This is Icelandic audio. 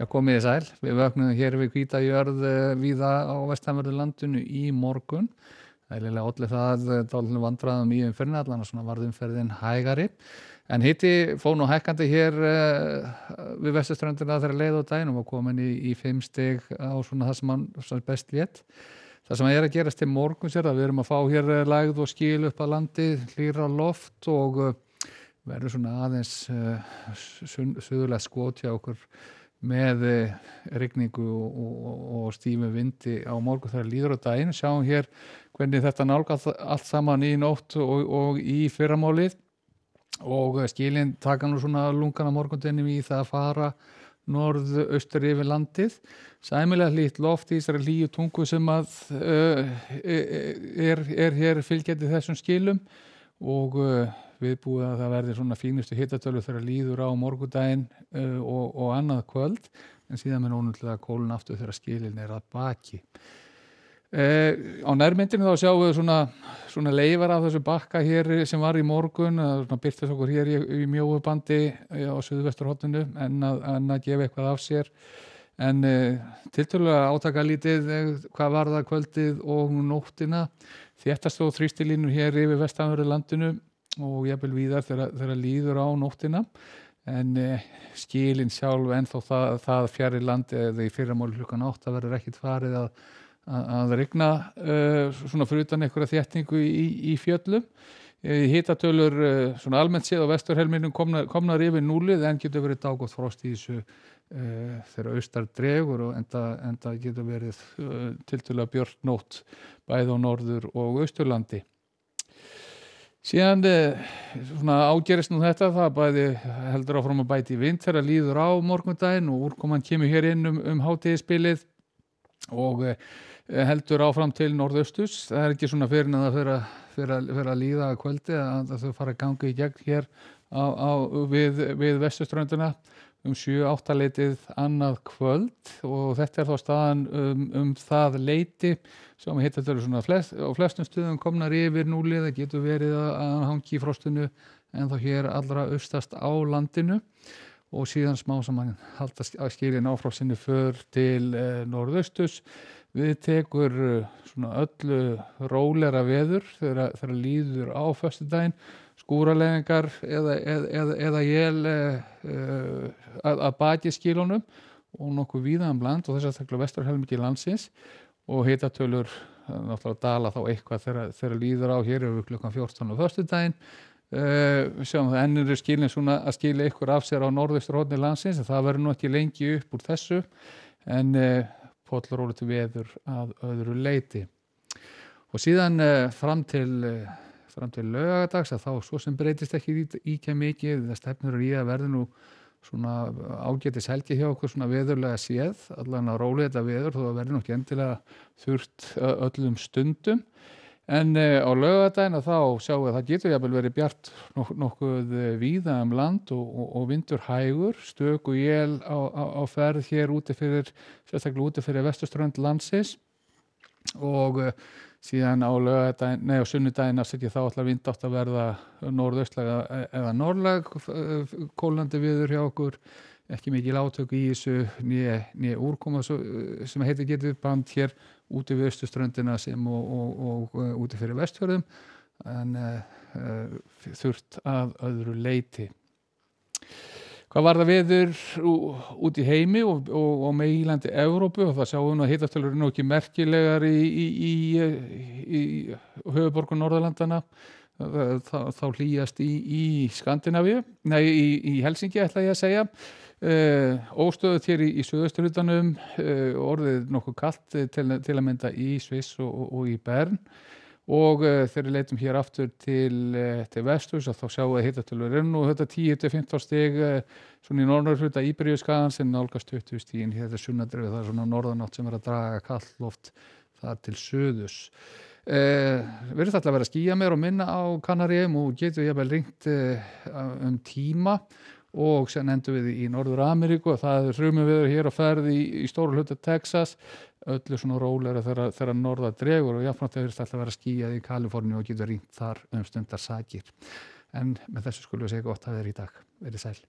Já, komið þið sæl. Við vöknuðum hér við hvíta jörð víða á vestanverðu landinu í morgun. Það er eiginlega olli það dálítið vandræðum í umferðinni, allan svona varð umferðin hægari. En hiti fór nú hækkandi hér við vesturströndina þegar leið á daginn og var komin í 5 stig á svona það sem hann best lét. Það sem er að gerast til morguns er að við erum að fá hér lægð og skil upp að landi, hlýra loft og verður svona aðeins suðurlega skot hjá okkur með rigningu og stífu vindi á morgun þegar líður á daginn. Sjáum hér hvernig þetta nálgast allt saman í nótt og í fyrramálið og skilin taka nú svona lungan á morgundinum í það að fara norðaustur yfir landið. Sæmilega hlýtt loft í þessari hlýju tungu sem að er hér fylgjandi þessum skilum og viðbúið að það verði svona fínustu hitatölu þegar líður á morgundaginn og annað kvöld, en síðan með ónumlega kólun aftur þegar skilin er að baki. Á nærmyndinu þá sjáum við svona leifar af þessu bakka hér sem var í morgun, það birtist okkur hér í mjóu bandi á suðvesturhorninu en að gefa eitthvað af sér. En tiltölulega átakalítið hvað var það kvöldið og nóttina, þéttast þó þrýstilínur hér yfir vestanverðu landinu og jafnvel víðar þegar líður á nóttina, en skilin sjálf ennþá það fjarri landi eða í fyrramáli klukkan 8 verður ekkit farið að rigna svona fyrir utan einhverja þéttingu í fjöllum. Hitatölur svona almennt séð á vesturhelminum komnar yfir núlið en getur verið dágótt frost í þessu þegar austar dregur og enda getur verið tiltölulega björt nótt bæði á norður og austurlandi. Síðan svona ágerist nú þetta, það bæði heldur áfram að bæti í vind þegar líður á morgundaginn og úrkoman kemur hér inn hádegisbilið og heldur áfram til norðausturs. Það er ekki svona fyrir að það fyrir að líða að kvöldi að þau fara að ganga í gegn hér við vesturströndina 7-8 leitið annað kvöld og þetta er þá staðan það leiti sem hittatölu svona á flestum stöðum komnar yfir núlið. Það getur verið að hangi í frostinu en þá hér allra austast á landinu og síðan smá saman haldast að skilin á frostinu för til norðausturs. Við tekur svona öllu rólegra veður þegar líður á föstudaginn, skúraleiðingar eða él að baki skilunum og nokkuð víða land og þess að þekla vesturhelmingi landsins og hitatölur náttúrulega dala þá eitthvað þegar líður á hér yfir klukkan 14 á föstudaginn. Við sjáum það enn eru skilin svona að skila ykkur af sér á norðausturhorni landsins, það verður nú ekki lengi upp úr þessu en pollrólegt veður að öðru leiti. Og síðan fram til laugadags að þá svo sem breytist ekki íkja mikið, það stefnur í að verði nú svona ágætis helgi hjá okkur svona veðurlega séð, allan að róli þetta veður þó að verði nú ekki endilega þurrt öllum stundum. En á laugardaginn að þá sjáum við að það getur jafnvel verið bjart nokkuð víða land og vindur hægur, stöku él á ferð hér sérstaklega úti fyrir vesturströnd landsins og síðan á sunnudaginn þá ætlar vind átt að verða norðaustlæg eða norðlæg kólnandi veður hjá okkur, ekki mikil átök í þessu né úrkoma sem getur band hér úti við austurströndina sem og úti fyrir vestfjörðum en þurrt að öðru leiti. Hvað var það veður út í heimi og meginlandi Evrópu og það sjáum við að hitatölur eru nú ekki merkilegar í höfuðborgum Norðurlandana. Þá hlýjast í Skandinavíu, í Helsinki ætla ég að segja. Óstöðugt hér í suðausturhlutanum, orðið nokkuð kalt til að mynda í Sviss og í Bern og þegar við leitum hér aftur til vesturs þá sjáum við að hitatölur eru nú 10-15 stig svona í norðurhluta Íberíuskagans en nálgast 20 stigin hér þetta sunnandrifið, það er svona norðanátt sem er að draga kalt loft þar til suðurs. Virðist alltaf að vera skýja meira og minna á Kanaríum og getur jafnvel ringt tíma og sen endum við í Norður-Ameríku og það er hrumuveður hér á ferð í stóru hluta Texas, öllu svona rólegra þegar norðar dregur og jafnframt virðist alltaf að vera skýjað í Kaliforníu og getur ringt þar stundarsakir. En með þessu skulum við segja gott að vera í dag. Verið sæl.